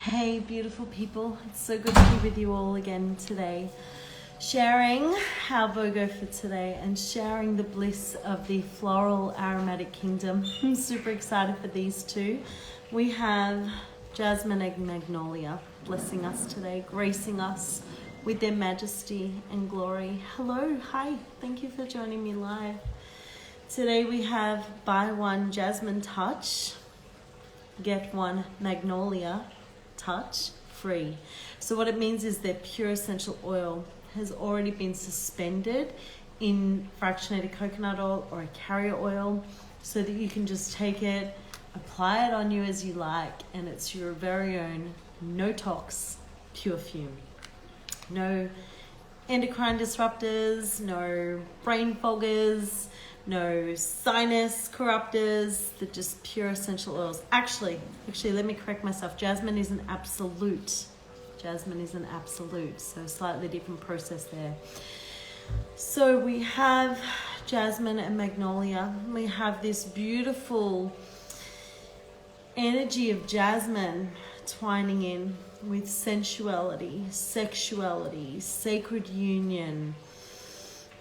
Hey beautiful people, it's so good to be with you all again today, sharing our BOGO for today and sharing the bliss of the floral aromatic kingdom. I'm super excited for these two. We have Jasmine and Magnolia blessing us today, gracing us with their majesty and glory. Hello, hi, thank you for joining me live. Today we have buy one Jasmine touch, get one Magnolia touch free. So what it means is their pure essential oil has already been suspended in fractionated coconut oil or a carrier oil so that you can just take it, apply it on you as you like, and it's your very own no tox pure fume. No endocrine disruptors, no brain foggers, no sinus corruptors. They're just pure essential oils. Actually, let me correct myself. Jasmine is an absolute. Jasmine is an absolute, so slightly different process there. So we have Jasmine and Magnolia. We have this beautiful energy of Jasmine twining in with sensuality, sexuality, sacred union,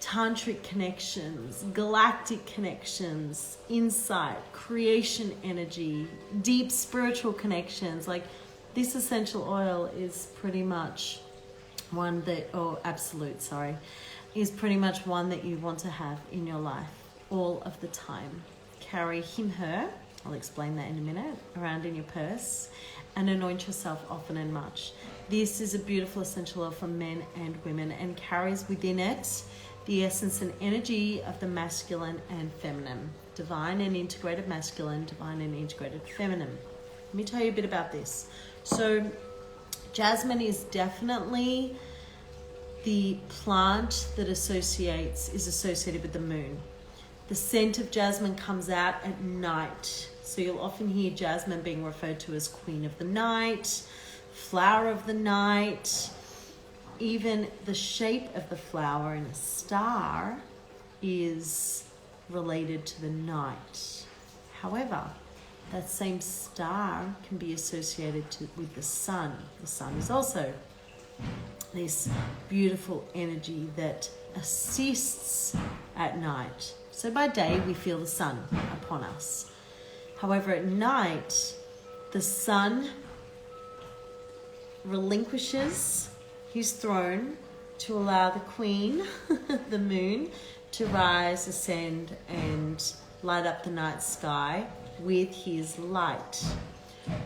tantric connections, galactic connections, insight, creation energy, deep spiritual connections. Like this essential oil is pretty much one that, is pretty much one that you want to have in your life all of the time. Carry him, her, I'll explain that in a minute, around in your purse, and anoint yourself often and much. This is a beautiful essential oil for men and women and carries within it the essence and energy of the masculine and feminine. Divine and integrated masculine, divine and integrated feminine. Let me tell you a bit about this. So Jasmine is definitely the plant that is associated with the moon. The scent of jasmine comes out at night. So you'll often hear jasmine being referred to as queen of the night, flower of the night. Even the shape of the flower in a star is related to the night. However, that same star can be associated with the sun. The sun is also this beautiful energy that assists at night. So by day, we feel the sun upon us. However, at night, the sun relinquishes his throne to allow the queen, the moon, to rise, ascend, and light up the night sky with his light.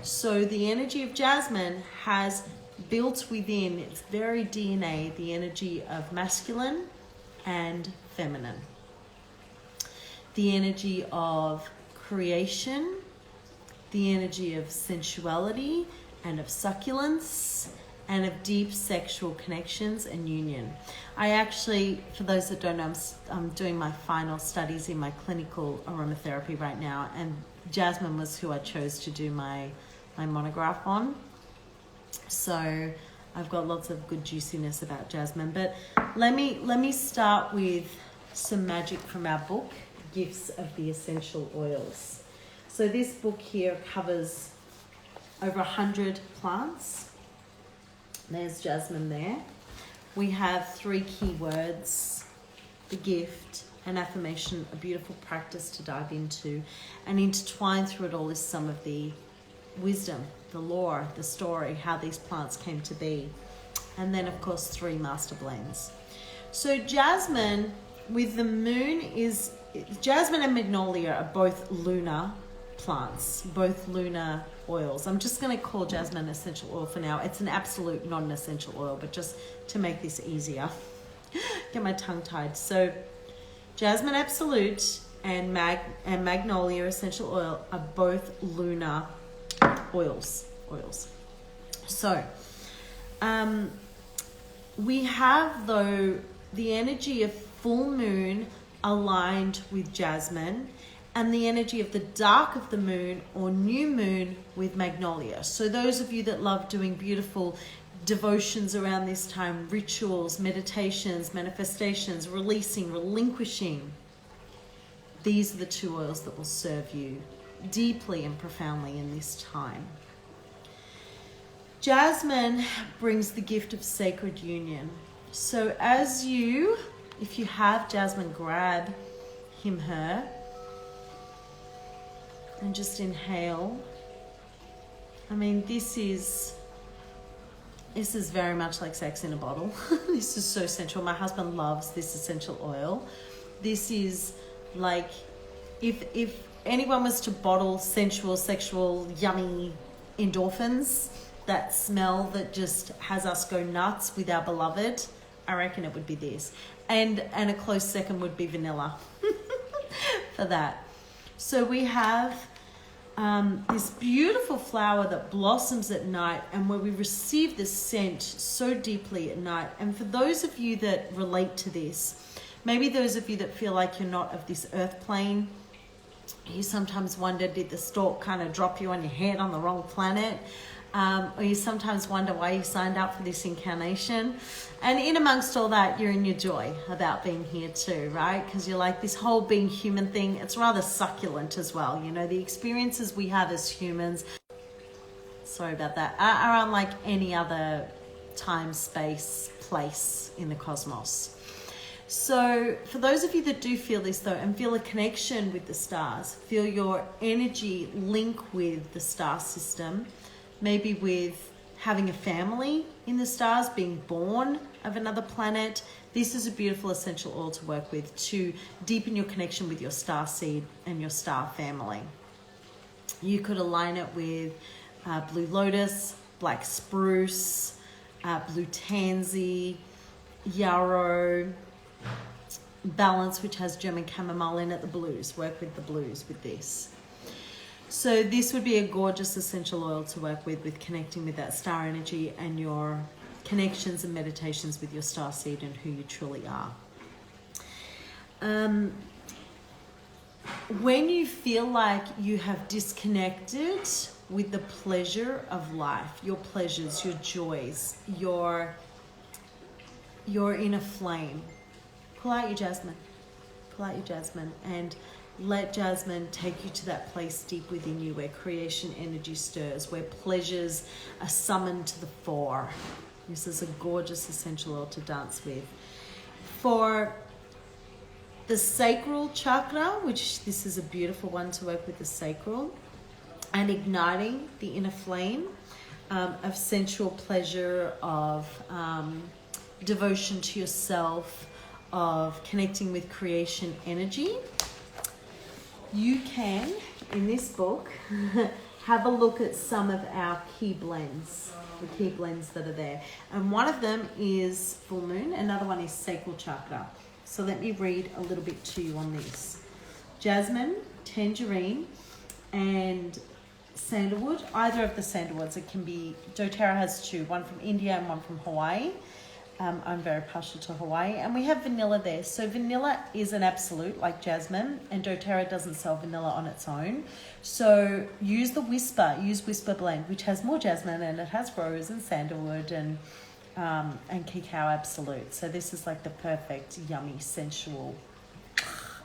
So the energy of Jasmine has built within its very DNA the energy of masculine and feminine. The energy of creation, the energy of sensuality and of succulence, and of deep sexual connections and union. I actually, for those that don't know, I'm doing my final studies in my clinical aromatherapy right now, and Jasmine was who I chose to do my monograph on. So I've got lots of good juiciness about Jasmine. But let me start with some magic from our book, Gifts of the Essential Oils. So this book here covers over 100 plants. There's Jasmine there. We have 3 key words: the gift, an affirmation, a beautiful practice to dive into, and intertwined through it all is some of the wisdom, the lore, the story, how these plants came to be. And then of course 3 master blends. So Jasmine with the moon Jasmine and Magnolia are both lunar plants, both lunar oils. I'm just going to call Jasmine essential oil for now. It's an absolute, not an essential oil, but just to make this easier. Get my tongue tied. So Jasmine absolute and Magnolia essential oil are both lunar oils. So we have, though, the energy of full moon aligned with Jasmine, and the energy of the dark of the moon or new moon with Magnolia. So those of you that love doing beautiful devotions around this time, rituals, meditations, manifestations, releasing, relinquishing, these are the 2 oils that will serve you deeply and profoundly in this time. Jasmine brings the gift of sacred union. So if you have Jasmine, grab him, her, and just inhale. I mean, this is very much like sex in a bottle. This is so sensual. My husband loves this essential oil. This is like, if anyone was to bottle sensual, sexual, yummy endorphins, that smell that just has us go nuts with our beloved, I reckon it would be this. And a close second would be vanilla for that. So we have this beautiful flower that blossoms at night, and where we receive this scent so deeply at night. And for those of you that relate to this, maybe those of you that feel like you're not of this earth plane, you sometimes wonder, did the stork kind of drop you on your head on the wrong planet? Or you sometimes wonder why you signed up for this incarnation. And in amongst all that, you're in your joy about being here too, right? Because you're like, this whole being human thing, it's rather succulent as well. You know, the experiences we have as humans, sorry about that, are unlike any other time, space, place in the cosmos. So for those of you that do feel this though, and feel a connection with the stars, feel your energy link with the star system, maybe with having a family in the stars, being born of another planet, this is a beautiful essential oil to work with to deepen your connection with your star seed and your star family. You could align it with blue lotus, black spruce, blue tansy, yarrow, balance, which has German chamomile in it, the blues. Work with the blues with this. So this would be a gorgeous essential oil to work with connecting with that star energy and your connections and meditations with your star seed and who you truly are. When you feel like you have disconnected with the pleasure of life, your pleasures, your joys, your inner flame, pull out your jasmine. Pull out your jasmine and let Jasmine take you to that place deep within you where creation energy stirs, where pleasures are summoned to the fore. This is a gorgeous essential oil to dance with. For the sacral chakra, which this is a beautiful one to work with the sacral, and igniting the inner flame of sensual pleasure, of devotion to yourself, of connecting with creation energy, you can, in this book, have a look at some of our key blends, the key blends that are there. And one of them is full moon, another one is sacral chakra. So let me read a little bit to you on this. Jasmine, tangerine, and sandalwood, either of the sandalwoods. It can be, doTERRA has two, one from India and one from Hawaii. I'm very partial to Hawaii. And we have vanilla there. So vanilla is an absolute, like jasmine, and doTERRA doesn't sell vanilla on its own. So use Whisper Blend, which has more jasmine, and it has rose and sandalwood and cacao absolute. So this is like the perfect, yummy, sensual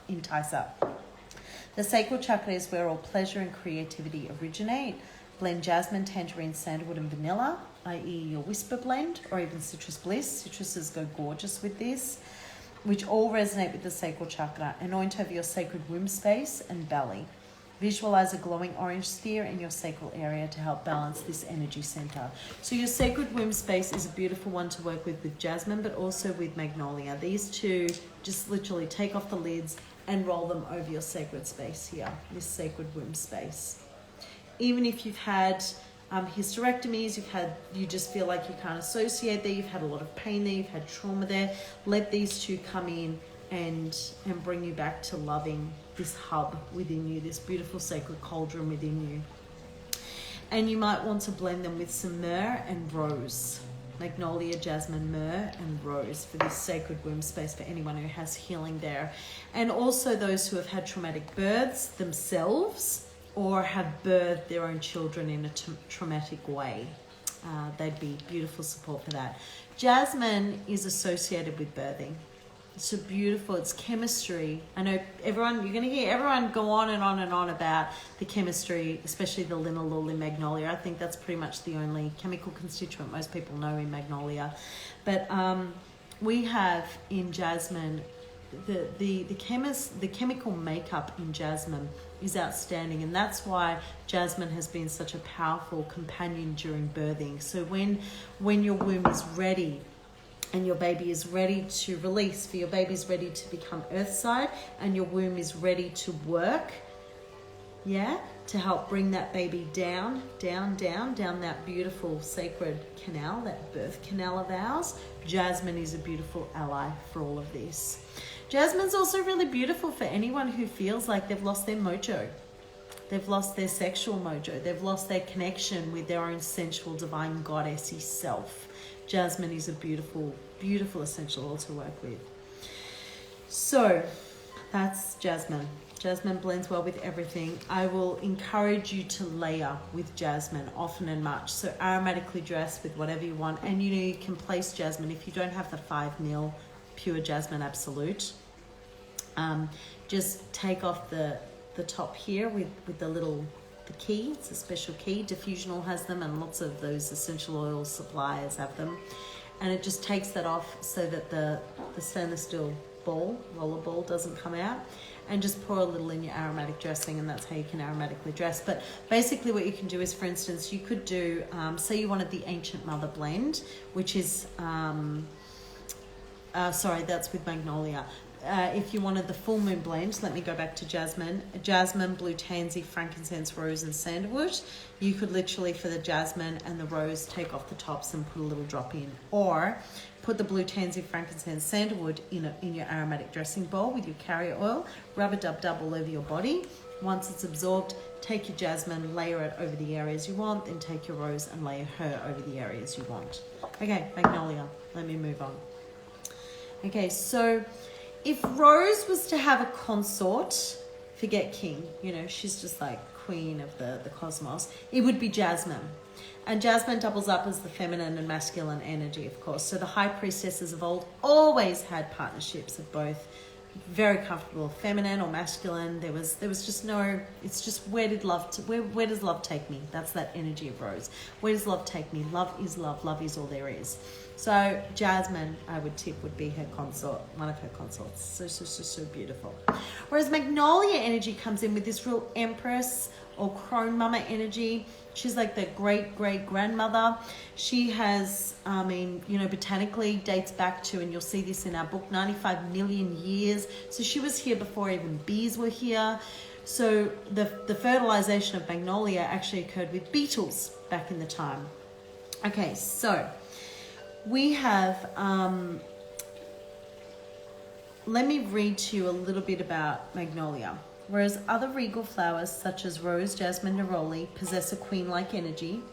enticer. The sacral chakra is where all pleasure and creativity originate. Blend jasmine, tangerine, sandalwood, and vanilla, i.e. your whisper blend, or even citrus bliss. Citruses go gorgeous with this, which all resonate with the sacral chakra. Anoint over your sacred womb space and belly. Visualize a glowing orange sphere in your sacral area to help balance this energy center. So your sacred womb space is a beautiful one to work with jasmine, but also with magnolia. These two, just literally take off the lids and roll them over your sacred space here, this sacred womb space. Even if you've had hysterectomies, you just feel like you can't associate there, you've had a lot of pain there, you've had trauma there, let these two come in and bring you back to loving this hub within you, this beautiful sacred cauldron within you. And you might want to blend them with some myrrh and rose. Magnolia, jasmine, myrrh, and rose for this sacred womb space for anyone who has healing there. And also those who have had traumatic births themselves, or have birthed their own children in a traumatic way. They'd be beautiful support for that. Jasmine is associated with birthing. It's so beautiful. It's chemistry. I know everyone, you're going to hear everyone go on and on and on about the chemistry, especially the linalool in Magnolia. I think that's pretty much the only chemical constituent most people know in Magnolia. But we have in Jasmine, the chemical makeup in Jasmine is outstanding, and that's why Jasmine has been such a powerful companion during birthing. So when your womb is ready, and your baby is ready to release, for your baby's ready to become earthside, and your womb is ready to work, to help bring that baby down that beautiful sacred canal, that birth canal of ours. Jasmine is a beautiful ally for all of this. Jasmine's also really beautiful for anyone who feels like they've lost their mojo. They've lost their sexual mojo. They've lost their connection with their own sensual, divine, goddessy self. Jasmine is a beautiful, beautiful essential oil to work with. So that's Jasmine. Jasmine blends well with everything. I will encourage you to layer with Jasmine often and much. So aromatically dress with whatever you want. And you can place Jasmine if you don't have the 5 ml pure Jasmine Absolute. Just take off the top here with the key. It's a special key. Diffusional has them, and lots of those essential oil suppliers have them. And it just takes that off so that the stainless steel roller ball doesn't come out. And just pour a little in your aromatic dressing, and that's how you can aromatically dress. But basically what you can do is, for instance, you could do, say you wanted the Ancient Mother blend, which is, that's with Magnolia. If you wanted the full moon blend, let me go back to Jasmine, blue tansy, frankincense, rose and sandalwood. You could literally, for the jasmine and the rose, take off the tops and put a little drop in, or put the blue tansy, frankincense, sandalwood in your aromatic dressing bowl with your carrier oil, rub a dub all over your body. Once it's absorbed, take your jasmine, layer it over the areas you want, then take your rose and layer her over the areas you want. Okay, Magnolia, let me move on. Okay, so if Rose was to have a consort, forget king, she's just like queen of the cosmos, it would be Jasmine. And Jasmine doubles up as the feminine and masculine energy, of course. So the high priestesses of old always had partnerships of both, very comfortable, feminine or masculine. There was just no, it's just where does love take me? That's that energy of Rose. Where does love take me? Love is love. Love is all there is. So Jasmine, I would tip, would be her consort, one of her consorts. So beautiful. Whereas Magnolia energy comes in with this real empress or crone mama energy. She's like the great-great-grandmother. She has, botanically dates back to, and you'll see this in our book, 95 million years. So she was here before even bees were here. So the fertilization of Magnolia actually occurred with beetles back in the time. Okay, so we have, let me read to you a little bit about Magnolia. Whereas other regal flowers such as rose, jasmine, neroli possess a queen-like energy,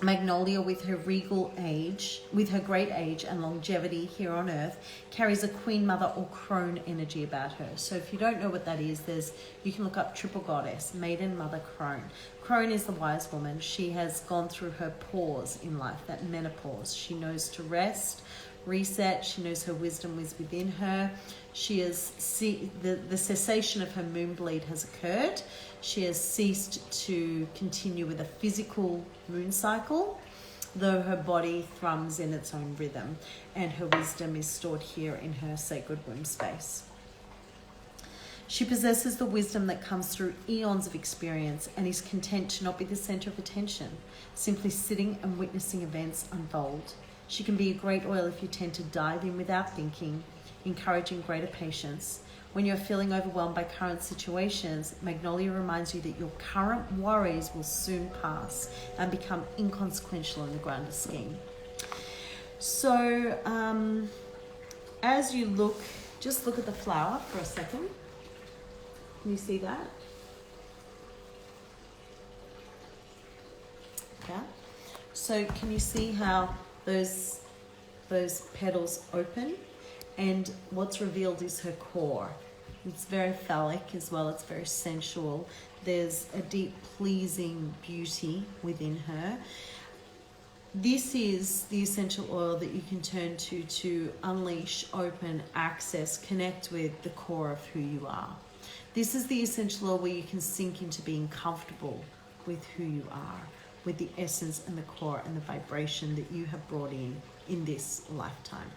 Magnolia, with her regal age, with her great age and longevity here on earth, carries a queen mother or crone energy about her. So if you don't know what that is, you can look up triple goddess, maiden, mother, crone. Crone is the wise woman. She has gone through her pause in life, that menopause. She knows to rest, reset. She knows her wisdom is within her. She is the cessation of her moon bleed has occurred. She has ceased to continue with a physical moon cycle, though her body thrums in its own rhythm, and her wisdom is stored here in her sacred womb space. She possesses the wisdom that comes through eons of experience and is content to not be the center of attention, simply sitting and witnessing events unfold. She can be a great oil if you tend to dive in without thinking, encouraging greater patience. When you're feeling overwhelmed by current situations, Magnolia reminds you that your current worries will soon pass and become inconsequential in the grander scheme. So, as you look, just look at the flower for a second. Can you see that? Yeah. So, can you see how those petals open? And what's revealed is her core. It's very phallic as well. It's very sensual. There's a deep, pleasing beauty within her. this is the essential oil that you can turn to unleash, open, access, connect with the core of who you are. This is the essential oil where you can sink into being comfortable with who you are, with the essence and the core and the vibration that you have brought in this lifetime.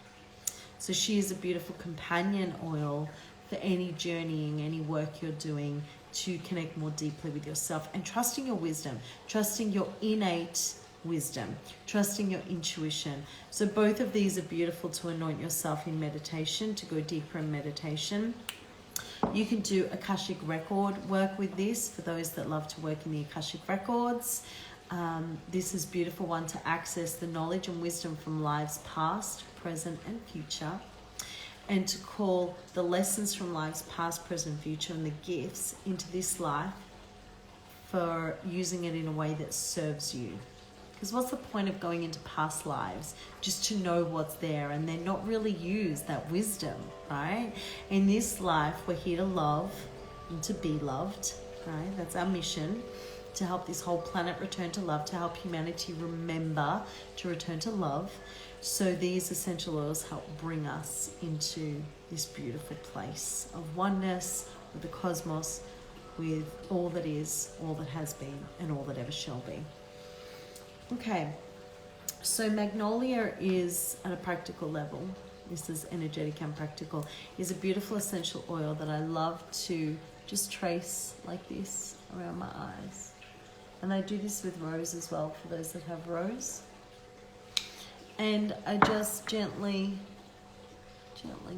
So she is a beautiful companion oil for any journeying, any work you're doing to connect more deeply with yourself and trusting your wisdom, trusting your innate wisdom, trusting your intuition. So both of these are beautiful to anoint yourself in meditation, to go deeper in meditation. You can do Akashic record work with this for those that love to work in the Akashic records. This is a beautiful one to access the knowledge and wisdom from lives past, present and future, and to call the lessons from lives past, present, future and the gifts into this life for using it in a way that serves you. Because what's the point of going into past lives just to know what's there and then not really use that wisdom, right? In this life, we're here to love and to be loved, right? That's our mission, to help this whole planet return to love, to help humanity remember to return to love. So these essential oils help bring us into this beautiful place of oneness with the cosmos, with all that is, all that has been, and all that ever shall be. Okay, so Magnolia is at a practical level. This is energetic and practical. Is a beautiful essential oil that I love to just trace like this around my eyes. And I do this with rose as well for those that have rose. And I just gently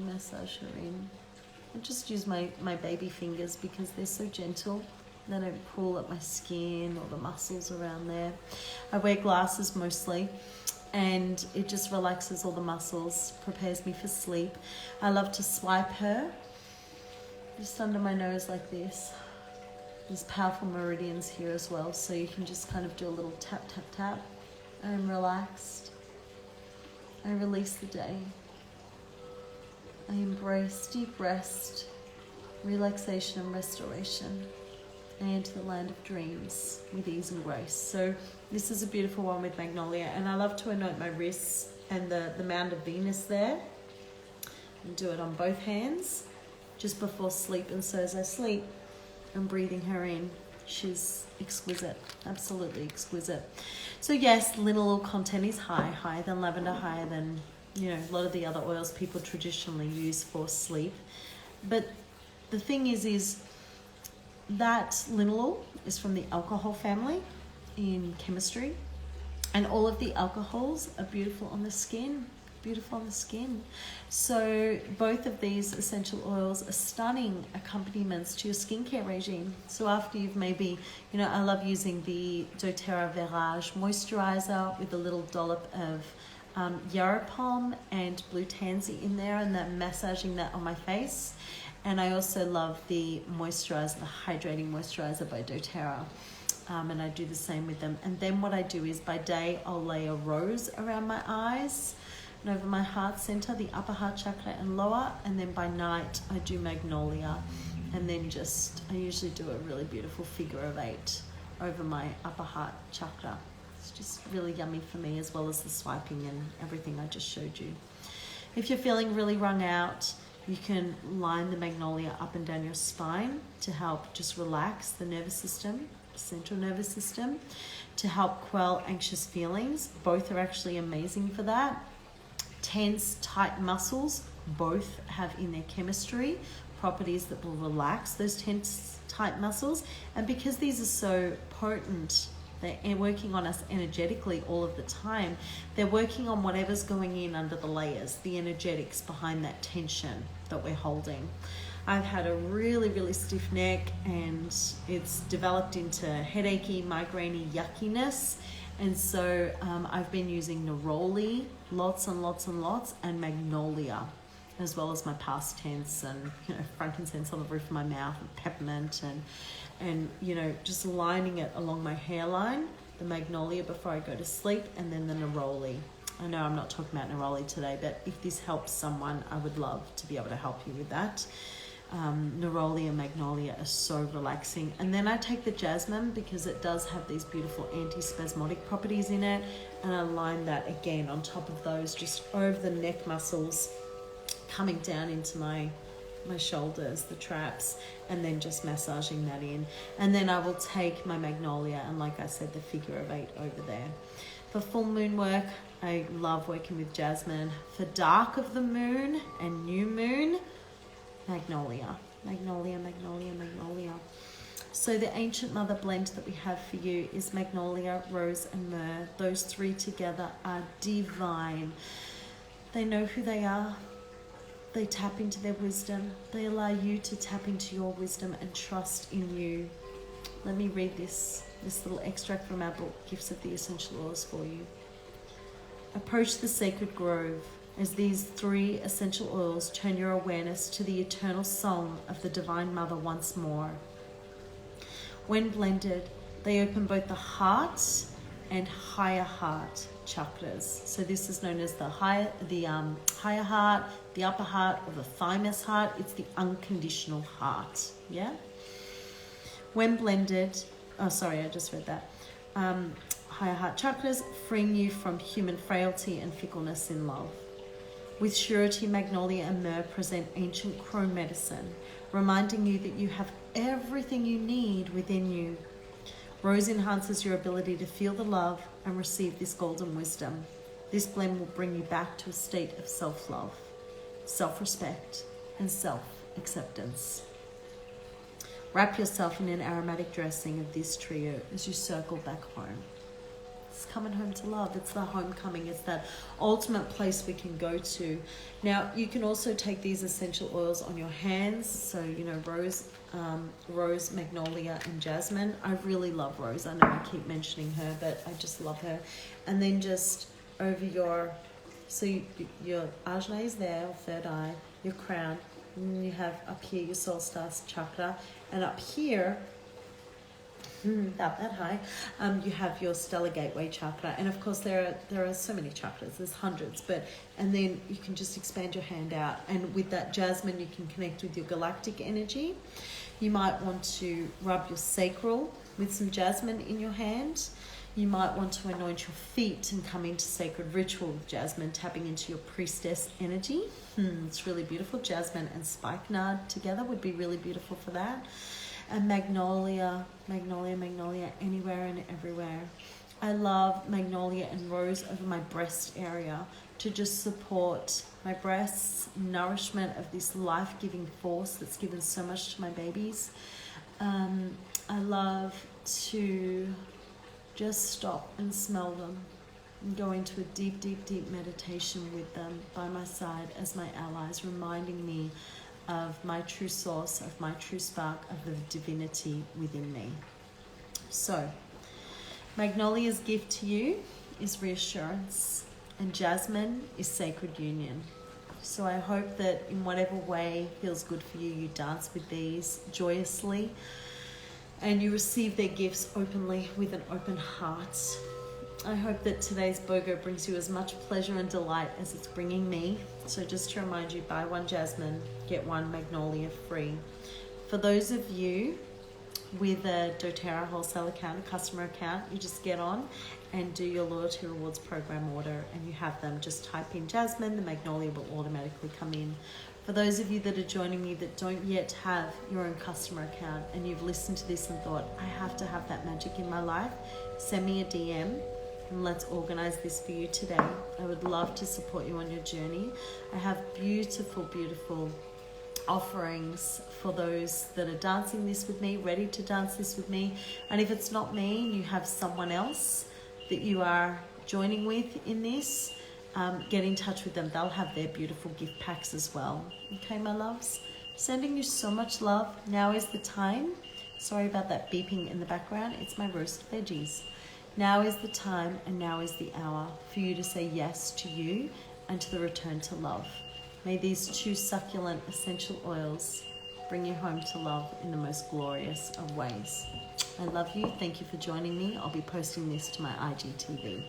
massage her in. I just use my baby fingers because they're so gentle. They don't pull at my skin or the muscles around there. I wear glasses mostly, and it just relaxes all the muscles, prepares me for sleep. I love to swipe her just under my nose like this. There's powerful meridians here as well, so you can just kind of do a little tap, tap, tap. I'm relaxed. I release the day. I embrace deep rest, relaxation and restoration. I enter the land of dreams with ease and grace. So this is a beautiful one with Magnolia, and I love to anoint my wrists and the mound of Venus there. And do it on both hands just before sleep. And so as I sleep, I'm breathing her in. She's exquisite, absolutely exquisite. So yes, linalool content is higher than lavender, higher than, you know, a lot of the other oils people traditionally use for sleep. But the thing is that linalool is from the alcohol family in chemistry, and all of the alcohols are beautiful on the skin. So both of these essential oils are stunning accompaniments to your skincare regime. So after you've maybe, you know, I love using the doTERRA Verage moisturizer with a little dollop of yarrow palm and blue tansy in there, and then massaging that on my face. And I also love the moisturizer, the hydrating moisturizer by doTERRA. And I do the same with them. And then what I do is by day, I'll lay a rose around my eyes and over my heart center, the upper heart chakra and lower. And then by night, I do Magnolia. And then I usually do a really beautiful figure of 8 over my upper heart chakra. It's just really yummy for me, as well as the swiping and everything I just showed you. If you're feeling really wrung out, you can line the Magnolia up and down your spine to help just relax the nervous system, central nervous system, to help quell anxious feelings. Both are actually amazing for that. Tense, tight muscles, both have in their chemistry properties that will relax those tense, tight muscles. And because these are so potent, they're working on us energetically all of the time. They're working on whatever's going in under the layers, the energetics behind that tension that we're holding. I've had a really, really stiff neck, and it's developed into headachy, migrainey yuckiness. And so I've been using neroli lots and lots and lots, and Magnolia, as well as my past tense and, you know, frankincense on the roof of my mouth, and peppermint, and you know, just lining it along my hairline, the Magnolia before I go to sleep, and then the neroli. I know I'm not talking about neroli today, but if this helps someone, I would love to be able to help you with that. neroli and magnolia are so relaxing. And then I take the jasmine because it does have these beautiful anti-spasmodic properties in it, and I line that again on top of those, just over the neck muscles, coming down into my shoulders, the traps, and then just massaging that in. And then I will take my magnolia and, like I said, the figure of 8 over there. For full moon work, I love working with jasmine. For dark of the moon and new moon, magnolia, magnolia, magnolia, magnolia. So the ancient mother blend that we have for you is magnolia, rose, and myrrh. Those 3 together are divine. They know who they are. They tap into their wisdom. They allow you to tap into your wisdom and trust in you. Let me read this little extract from our book, Gifts of the Essential Oils, for you. Approach the sacred grove as these 3 essential oils turn your awareness to the eternal song of the Divine Mother once more. When blended, they open both the heart and higher heart chakras. So this is known as the higher heart, the upper heart, or the thymus heart. It's the unconditional heart. Yeah. When blended, oh sorry, I just read that. Higher heart chakras, freeing you from human frailty and fickleness in love. With surety, magnolia and myrrh present ancient crone medicine, reminding you that you have everything you need within you. Rose enhances your ability to feel the love and receive this golden wisdom. This blend will bring you back to a state of self-love, self-respect, and self-acceptance. Wrap yourself in an aromatic dressing of this trio as you circle back home. It's coming home to love. It's the homecoming. It's that ultimate place we can go to. Now, you can also take these essential oils on your hands. So, you know, rose, magnolia, and jasmine. I really love Rose. I know I keep mentioning her, but I just love her. And then just over your ajna is there, or third eye, your crown. And you have up here your soul star chakra. And up here, about that high, you have your stellar gateway chakra. And of course there are so many chakras, there's hundreds, and then you can just expand your hand out, and with that jasmine you can connect with your galactic energy. You might want to rub your sacral with some jasmine in your hand. You might want to anoint your feet and come into sacred ritual with jasmine, tapping into your priestess energy. It's really beautiful. Jasmine and spikenard together would be really beautiful for that. And magnolia, magnolia, magnolia, anywhere and everywhere. I love magnolia and rose over my breast area to just support my breasts, nourishment of this life-giving force that's given so much to my babies. I love to just stop and smell them and go into a deep, deep, deep meditation with them by my side as my allies, reminding me of my true source, of my true spark, of the divinity within me. So, Magnolia's gift to you is reassurance, and jasmine is sacred union. So I hope that in whatever way feels good for you, you dance with these joyously, and you receive their gifts openly with an open heart. I hope that today's BOGO brings you as much pleasure and delight as it's bringing me. So just to remind you, buy one jasmine, get one magnolia free. For those of you with a doTERRA wholesale account, a customer account, you just get on and do your loyalty rewards program order, and you have them. Just type in jasmine, the magnolia will automatically come in. For those of you that are joining me that don't yet have your own customer account, and you've listened to this and thought, I have to have that magic in my life, send me a DM and let's organize this for you today. I would love to support you on your journey. I have beautiful, beautiful offerings for those that are dancing this with me, ready to dance this with me. And if it's not me and you have someone else that you are joining with in this, get in touch with them. They'll have their beautiful gift packs as well. Okay, my loves? Sending you so much love. Now is the time. Sorry about that beeping in the background. It's my roast veggies. Now is the time and now is the hour for you to say yes to you and to the return to love. May these 2 succulent essential oils bring you home to love in the most glorious of ways. I love you. Thank you for joining me. I'll be posting this to my IGTV.